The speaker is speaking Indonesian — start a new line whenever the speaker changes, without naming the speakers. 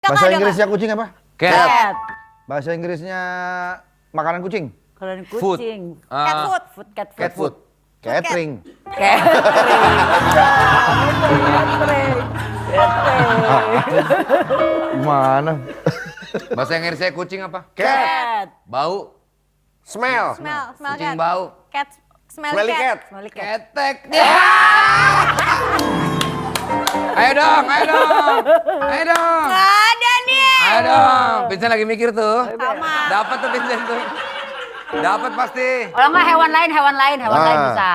Bahasa Inggrisnya kucing apa?
Cat.
Bahasa Inggrisnya makanan kucing?
Kalau
Food.
kucing.
Cat
food. Cat food.
Catering. Gimana?
Bahasa Inggrisnya kucing apa?
Cat.
Bau.
Smell.
Kucing bau.
Cat.
Smelly cat.
Ketek. Ayo dong. Ayo dong.
Gak ada nih.
Ayo dong. Vincent lagi mikir tuh.
Sama.
Dapat tuh Vincent tuh. Dapat pasti.
Kalau nggak hewan lain
Ah.
bisa.